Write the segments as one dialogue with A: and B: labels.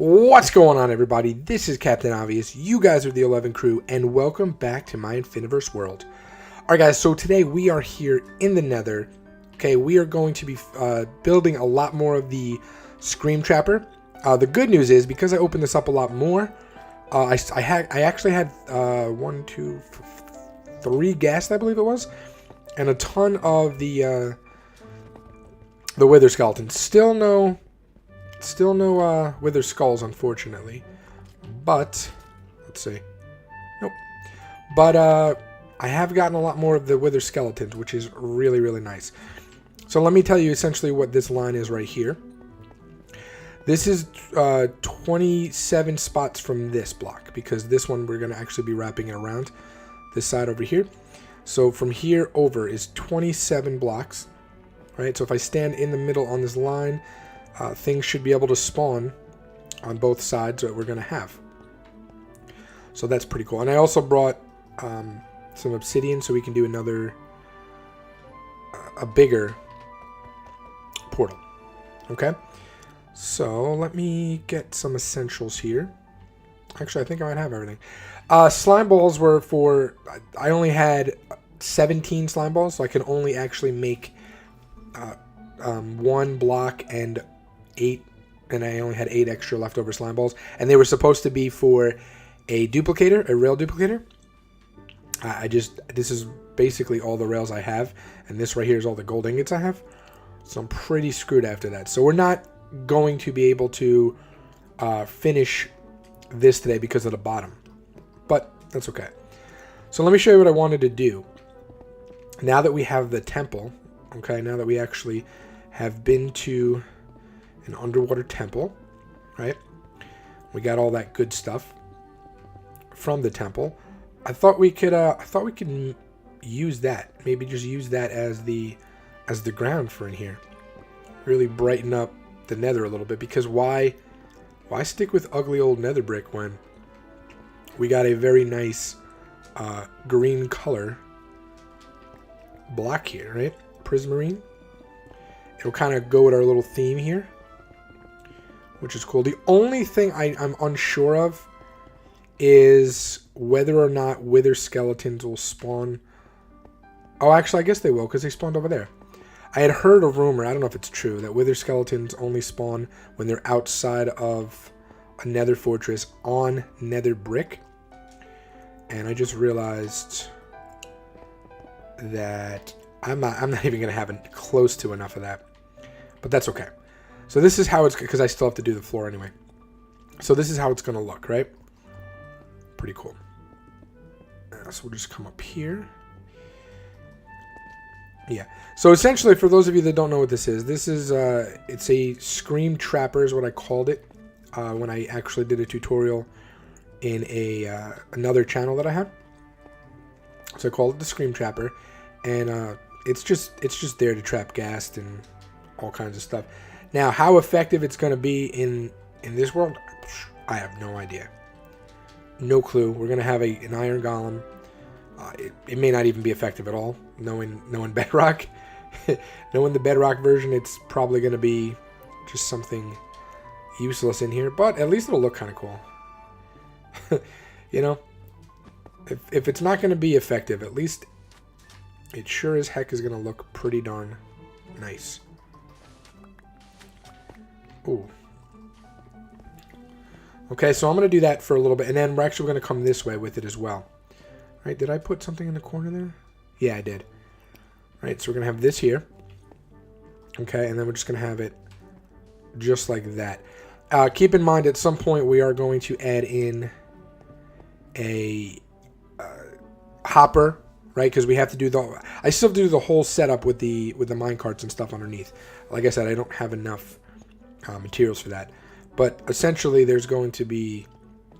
A: What's going on, everybody? This is Captain Obvious. You guys are the 11 crew, and welcome back to my Infiniverse world. Alright guys, so today we are here in the Nether. Okay, we are going to be building a lot more of the Scream Trapper. The good news is, because I opened this up a lot more, I actually had 3 Ghast, I believe it was, and a ton of the Wither Skeletons. Still no Wither Skulls, unfortunately. But let's see. Nope. But I have gotten a lot more of the Wither Skeletons, which is really, really nice. So let me tell you essentially what this line is right here. This is 27 spots from this block, because this one we're going to actually be wrapping it around this side over here. So from here over is 27 blocks, right? So if I stand in the middle on this line, things should be able to spawn on both sides that we're going to have. So that's pretty cool. And I also brought some obsidian so we can do another, a bigger portal. Okay? So let me get some essentials here. Actually, I think I might have everything. Slime balls were for, I only had 17 slime balls, so I can only actually make 1 block and 8, and I only had 8 extra leftover slime balls, and they were supposed to be for a duplicator, a rail duplicator. This is basically all the rails I have, and this right here is all the gold ingots I have, so I'm pretty screwed after that. So we're not going to be able to finish this today because of the bottom, but that's okay. So let me show you what I wanted to do. Now that we have the temple, okay, now that we actually have been to an underwater temple, right? We got all that good stuff from the temple. I thought we could use that. Maybe just use that as the ground for in here. Really brighten up the Nether a little bit, because why stick with ugly old Nether brick when we got a very nice green color block here, right? Prismarine. It'll kind of go with our little theme here, which is cool. The only thing I'm unsure of is whether or not Wither Skeletons will spawn. Oh, actually, I guess they will, because they spawned over there. I had heard a rumor, I don't know if it's true, that Wither Skeletons only spawn when they're outside of a Nether fortress on Nether brick. And I just realized that I'm not even going to have close to enough of that. But that's okay. So this is how it's, because I still have to do the floor anyway. So this is how it's going to look, right? Pretty cool. So we'll just come up here. Yeah. So essentially, for those of you that don't know what this is it's a Scream Trapper is what I called it when I actually did a tutorial in another channel that I have. So I called it the Scream Trapper, and it's just there to trap Ghast and all kinds of stuff. Now, how effective it's going to be in this world, I have no idea. No clue. We're going to have an Iron Golem. It may not even be effective at all, knowing Bedrock. Knowing the Bedrock version, it's probably going to be just something useless in here, but at least it'll look kind of cool. You know? If it's not going to be effective, at least it sure as heck is going to look pretty darn nice. Ooh. Okay, so I'm going to do that for a little bit, and then we're actually going to come this way with it as well. Right, did I put something in the corner there? Yeah, I did. Right, so we're going to have this here. Okay, and then we're just going to have it just like that. Keep in mind, at some point, we are going to add in a hopper, right? Because we have to do I still do the whole setup with the minecarts and stuff underneath. Like I said, I don't have enough materials for that. But essentially, there's going to be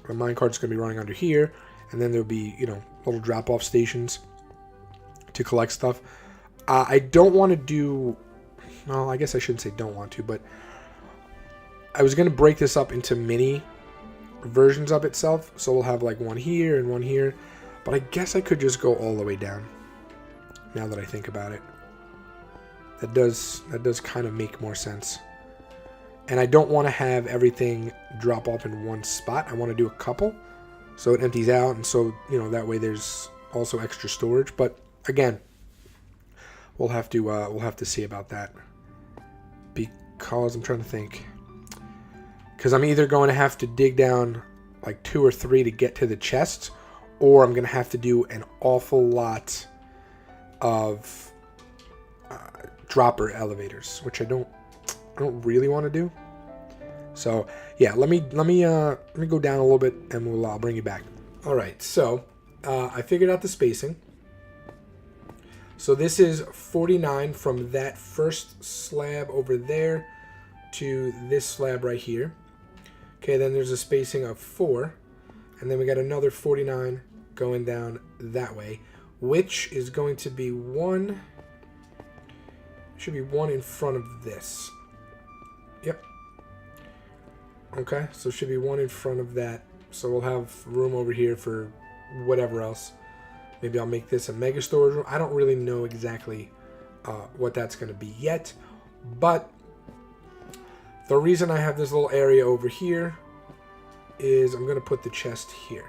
A: a minecart's going to be running under here, and then there'll be, you know, little drop-off stations to collect stuff. I don't want to do, well, I guess I shouldn't say don't want to, but I was going to break this up into mini versions of itself. So we'll have like one here and one here, but I guess I could just go all the way down. Now that I think about it, that does kind of make more sense. And I don't want to have everything drop off in one spot. I want to do a couple so it empties out, and so, you know, that way there's also extra storage. But again, we'll have to see about that, because I'm trying to think, because I'm either going to have to dig down like 2 or 3 to get to the chests, or I'm going to have to do an awful lot of dropper elevators, which I don't really want to do. So yeah, let me go down a little bit, and I'll bring you back. All right, so I figured out the spacing. So this is 49 from that first slab over there to this slab right here. Okay, then there's a spacing of 4, and then we got another 49 going down that way, which is going to be one. Should be one in front of this. Yep. Okay, so should be one in front of that. So we'll have room over here for whatever else. Maybe I'll make this a mega storage room. I don't really know exactly what that's going to be yet. But the reason I have this little area over here is I'm going to put the chest here.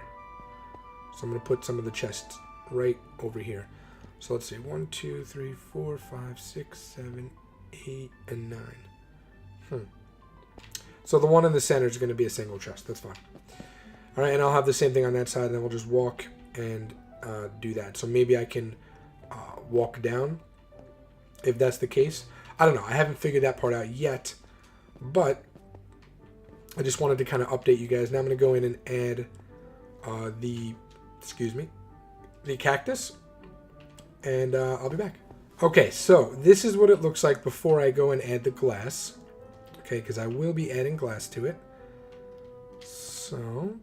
A: So I'm going to put some of the chests right over here. So let's see. 1, 2, 3, 4, 5, 6, 7, 8, and 9. So the one in the center is going to be a single chest. That's fine. All right, and I'll have the same thing on that side, and then we'll just walk and do that. So maybe I can walk down if that's the case. I don't know. I haven't figured that part out yet, but I just wanted to kind of update you guys. Now I'm going to go in and add the cactus, and I'll be back. Okay, so this is what it looks like before I go and add the glass. Okay, because I will be adding glass to it. So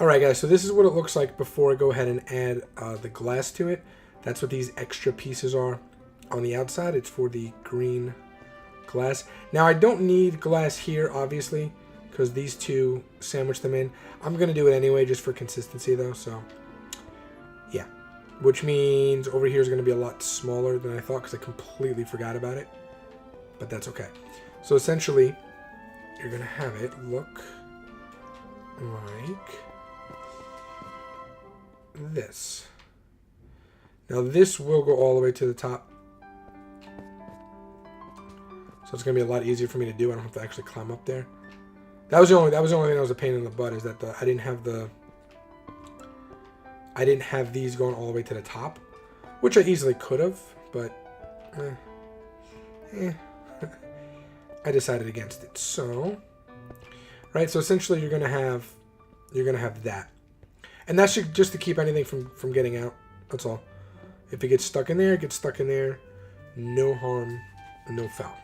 A: alright guys, so this is what it looks like before I go ahead and add the glass to it. That's what these extra pieces are on the outside. It's for the green glass. Now I don't need glass here, obviously, because these two sandwich them in. I'm going to do it anyway just for consistency though, so yeah. Which means over here is going to be a lot smaller than I thought, because I completely forgot about it. But that's okay. So essentially, you're going to have it look like this. Now this will go all the way to the top. So it's going to be a lot easier for me to do. I don't have to actually climb up there. That was the only thing that was a pain in the butt, is that I didn't have these going all the way to the top, which I easily could have, but I decided against it. So, right, so essentially you're gonna have that, and that's just to keep anything from getting out. That's all. If it gets stuck in there, it gets stuck in there. No harm, no foul.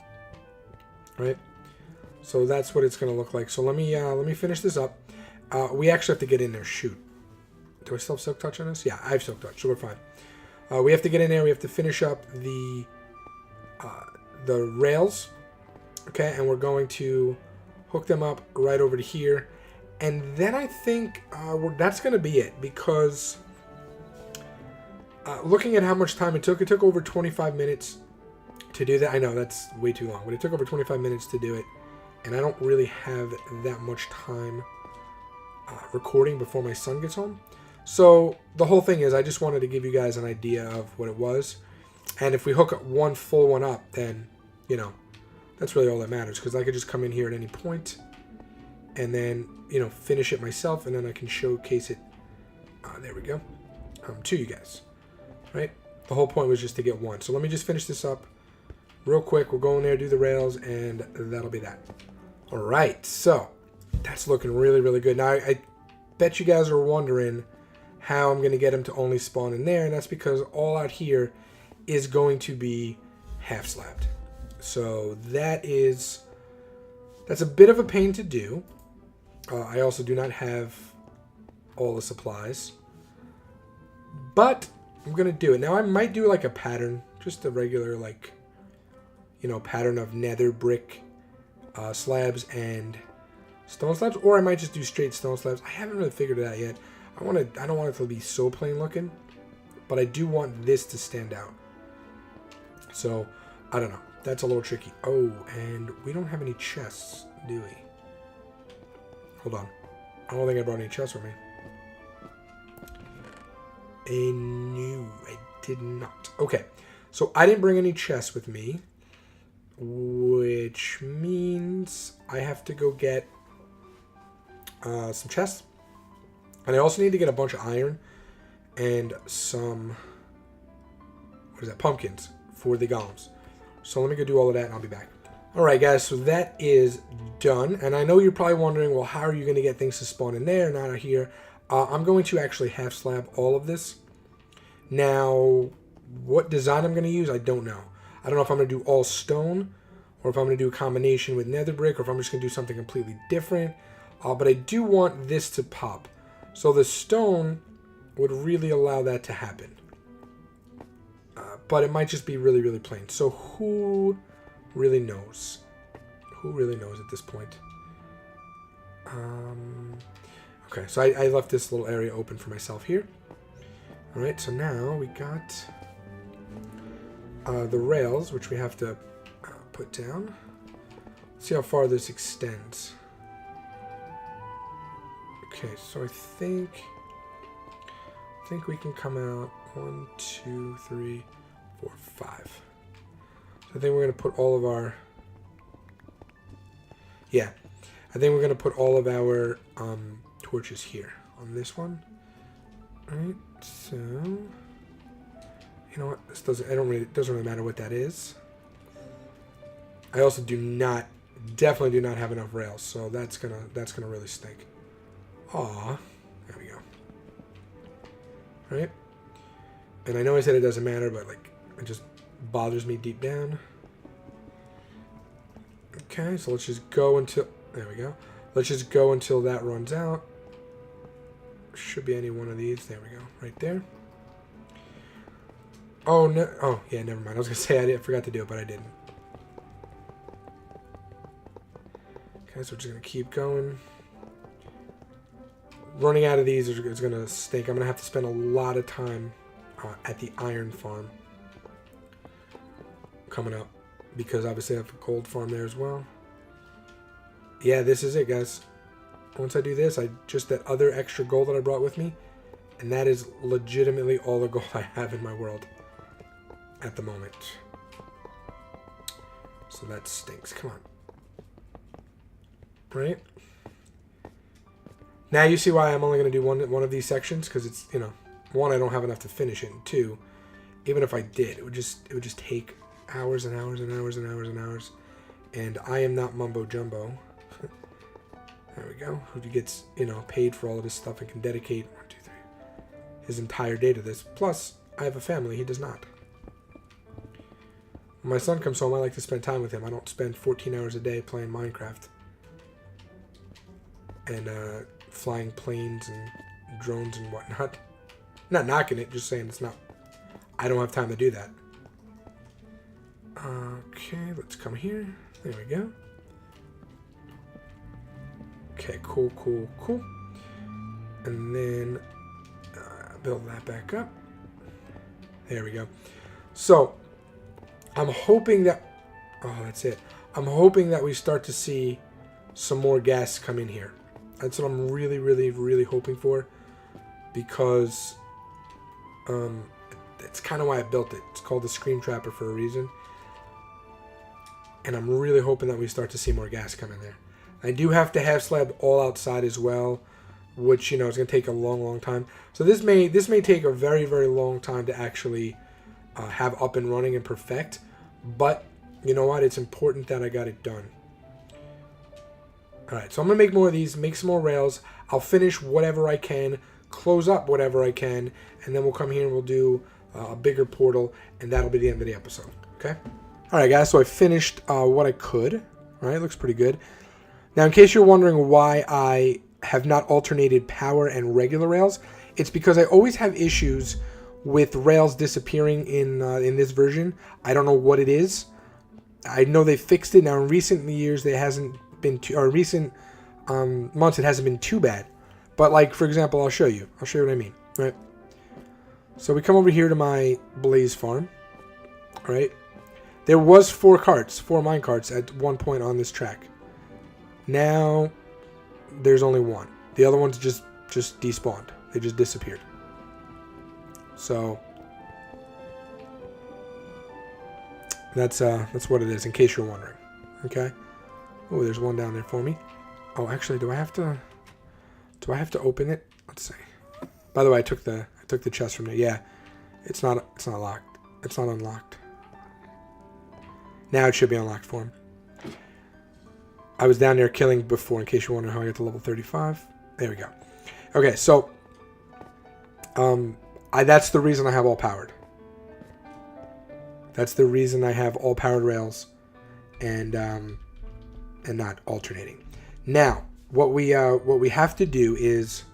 A: Right. So that's what it's gonna look like. So let me finish this up. We actually have to get in there. Shoot. Do I still have Silk Touch on this? Yeah, I have Silk Touch, so we're fine. We have to get in there. We have to finish up the rails, okay? And we're going to hook them up right over to here. And then I think that's going to be it, because looking at how much time it took over 25 minutes to do that. I know that's way too long, but it took over 25 minutes to do it. And I don't really have that much time recording before my son gets home. So the whole thing is, I just wanted to give you guys an idea of what it was. And if we hook one full one up, then, you know, that's really all that matters, because I could just come in here at any point and then, you know, finish it myself, and then I can showcase it, there we go, to you guys, right? The whole point was just to get one. So let me just finish this up real quick. We'll go in there, do the rails, and that'll be that. All right, so that's looking really, really good. Now, I bet you guys are wondering how I'm going to get them to only spawn in there, and that's because all out here is going to be half slabbed. So that's a bit of a pain to do. I also do not have all the supplies, but I'm going to do it. Now I might do like a pattern, just a regular, like, you know, pattern of nether brick slabs and stone slabs, or I might just do straight stone slabs. I haven't really figured it out yet. I don't want it to be so plain looking, but I do want this to stand out. So, I don't know. That's a little tricky. Oh, and we don't have any chests, do we? Hold on. I don't think I brought any chests with me. No, I did not. Okay, so I didn't bring any chests with me, which means I have to go get some chests. And I also need to get a bunch of iron and some, what is that, pumpkins for the golems. So let me go do all of that and I'll be back. Alright guys, so that is done. And I know you're probably wondering, well, how are you going to get things to spawn in there and out of here? I'm going to actually half slab all of this. Now, what design I'm going to use, I don't know. I don't know if I'm going to do all stone, or if I'm going to do a combination with nether brick, or if I'm just going to do something completely different. But I do want this to pop. So the stone would really allow that to happen. But it might just be really, really plain. So who really knows? Who really knows at this point? Okay, so I left this little area open for myself here. Alright, so now we got the rails, which we have to put down. Let's see how far this extends. Okay, so I think we can come out 1, 2, 3, 4, 5. So I think we're going to put all of our... Yeah, I think we're going to put all of our torches here on this one. Alright, so... You know what? This doesn't... It doesn't really matter what that is. I also definitely do not have enough rails, so that's gonna really stink. Aw, there we go. Right? And I know I said it doesn't matter, but like it just bothers me deep down. Okay, so let's just go until there we go. Let's just go until that runs out. Should be any one of these. There we go, right there. Oh no! Oh yeah, never mind. I was gonna say I forgot to do it, but I didn't. Okay, so we're just gonna keep going. Running out of these is going to stink. I'm going to have to spend a lot of time at the iron farm coming up, because obviously I have a gold farm there as well. Yeah, this is it, guys. Once I do this, just that other extra gold that I brought with me, and that is legitimately all the gold I have in my world at the moment. So that stinks. Come on. Right? Now you see why I'm only going to do one of these sections, because it's, you know, one, I don't have enough to finish it, and two, even if I did, it would just take hours and hours and hours and hours and hours, and I am not mumbo jumbo. There we go. Who gets, you know, paid for all of this stuff and can dedicate 1, 2, 3 his entire day to this. Plus, I have a family. He does not. When my son comes home, I like to spend time with him. I don't spend 14 hours a day playing Minecraft and flying planes and drones and whatnot. Not knocking it, just saying it's not. I don't have time to do that. Okay, let's come here. There we go. Okay, cool, cool, cool. And then build that back up. There we go. So, I'm hoping that... Oh, that's it. I'm hoping that we start to see some more gas come in here. That's what I'm really, really, really hoping for, because it's kind of why I built it. It's called the Screen Trapper for a reason, and I'm really hoping that we start to see more gas come in there. I do have to half slab all outside as well, which, you know, is going to take a long, long time. So this may take a very, very long time to actually have up and running and perfect, but you know what? It's important that I got it done. Alright, so I'm going to make more of these, make some more rails. I'll finish whatever I can, close up whatever I can, and then we'll come here and we'll do a bigger portal, and that'll be the end of the episode. Okay? Alright guys, so I finished what I could. Alright, looks pretty good. Now in case you're wondering why I have not alternated power and regular rails, it's because I always have issues with rails disappearing in this version. I don't know what it is. I know they fixed it. Now in recent years, there hasn't been recent months, it hasn't been too bad. But like, for example, I'll show you what I mean. Right? So we come over here to my blaze farm. All right. There was 4 mine carts at one point on this track. Now there's only 1. The other ones just despawned. They just disappeared. So that's what it is, in case you're wondering. Okay. Oh, there's one down there for me. Oh, actually, do I have to open it? Let's see. By the way, I took the chest from there. Yeah, it's not locked. It's not unlocked. Now it should be unlocked for him. I was down there killing before, in case you wonder how I got to level 35. There we go. Okay, so that's the reason I have all powered. That's the reason I have all powered rails and not alternating. Now, what we have to do is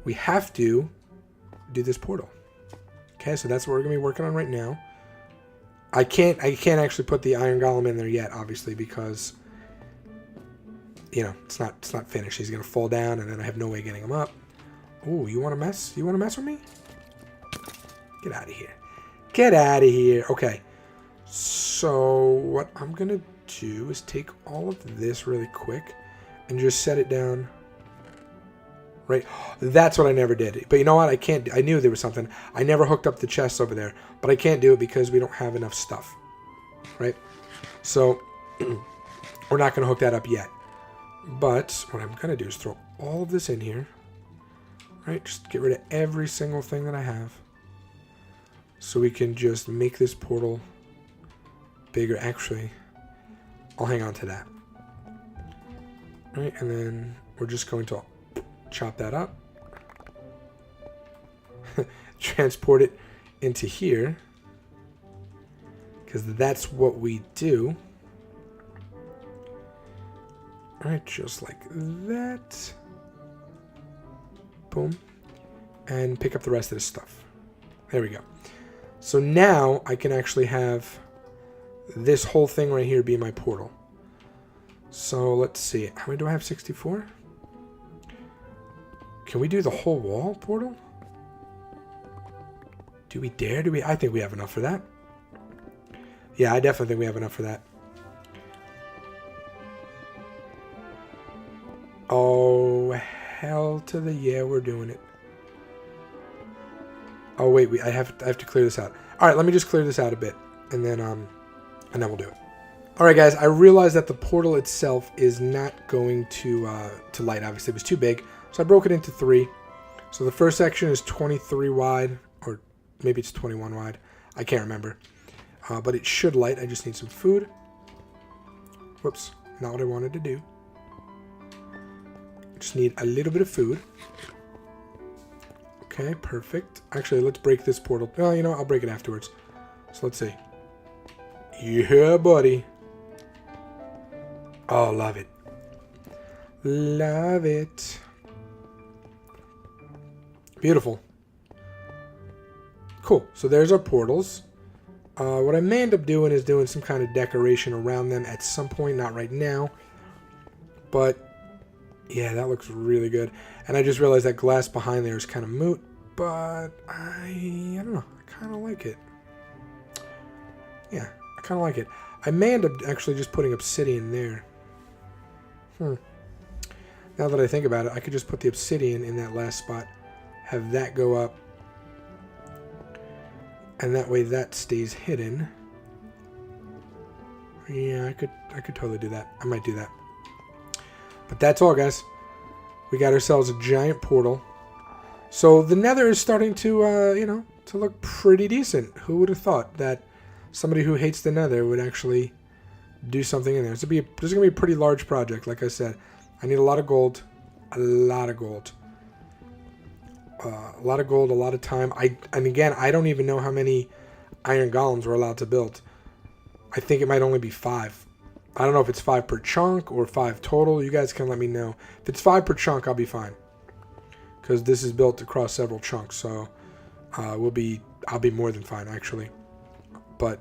A: we have to do this portal. Okay, so that's what we're gonna be working on right now. I can't actually put the iron golem in there yet, obviously, because you know it's not finished. He's gonna fall down, and then I have no way of getting him up. Ooh, you want to mess? You want to mess with me? Get out of here! Get out of here! Okay. So what I'm gonna do is take all of this really quick and just set it down. Right, that's what I never did. But you know what? I can't. I knew there was something. I never hooked up the chests over there, but I can't do it because we don't have enough stuff. Right, so we're not going to hook that up yet. But what I'm going to do is throw all of this in here. Right, just get rid of every single thing that I have, so we can just make this portal bigger. Actually, I'll hang on to that. Right, and then we're just going to chop that up, transport it into here, because that's what we do. All right, just like that. Boom. And pick up the rest of this stuff. There we go. So now I can actually have this whole thing right here be my portal. So let's see. How many do I have? 64? Can we do the whole wall portal? Do we dare? I think we have enough for that. Yeah, I definitely think we have enough for that. Oh, hell to the yeah, we're doing it. Oh wait, I have to clear this out. All right, let me just clear this out a bit, and then we'll do it. All right, guys, I realized that the portal itself is not going to light. Obviously, it was too big. So I broke it into 3. So the first section is 23 wide, or maybe it's 21 wide. I can't remember. But it should light. I just need some food. Whoops, not what I wanted to do. Just need a little bit of food. Okay, perfect. Actually, let's break this portal. Oh, you know what? I'll break it afterwards. So let's see. Yeah, buddy. Oh, love it. Love it. Beautiful. Cool. So there's our portals. What I may end up doing is doing some kind of decoration around them at some point. Not right now. But, yeah, that looks really good. And I just realized that glass behind there is kind of moot. But, I don't know. I kind of like it. Yeah, I kind of like it. I may end up actually just putting obsidian there. Now that I think about it, I could just put the obsidian in that last spot. Have that go up, and that way that stays hidden. Yeah, I could totally do that. I might do that. But that's all, guys. We got ourselves a giant portal. So the Nether is starting to, to look pretty decent. Who would have thought that somebody who hates the Nether would actually do something in there? This is going to be a pretty large project. Like I said, I need a lot of gold. A lot of gold. A lot of gold, a lot of time. And again, I don't even know how many iron golems we're allowed to build. I think it might only be 5. I don't know if it's 5 per chunk or 5 total. You guys can let me know. If it's 5 per chunk, I'll be fine, because this is built across several chunks. So I'll be more than fine, actually. But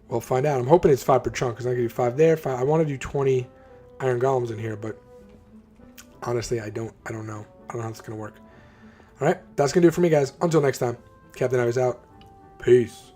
A: we'll find out. I'm hoping it's 5 per chunk, because I can do 5 there. 5. I want to do 20 iron golems in here, but honestly, I don't know. I don't know how it's gonna work. All right, that's going to do it for me, guys. Until next time. Captain, I was out. Peace.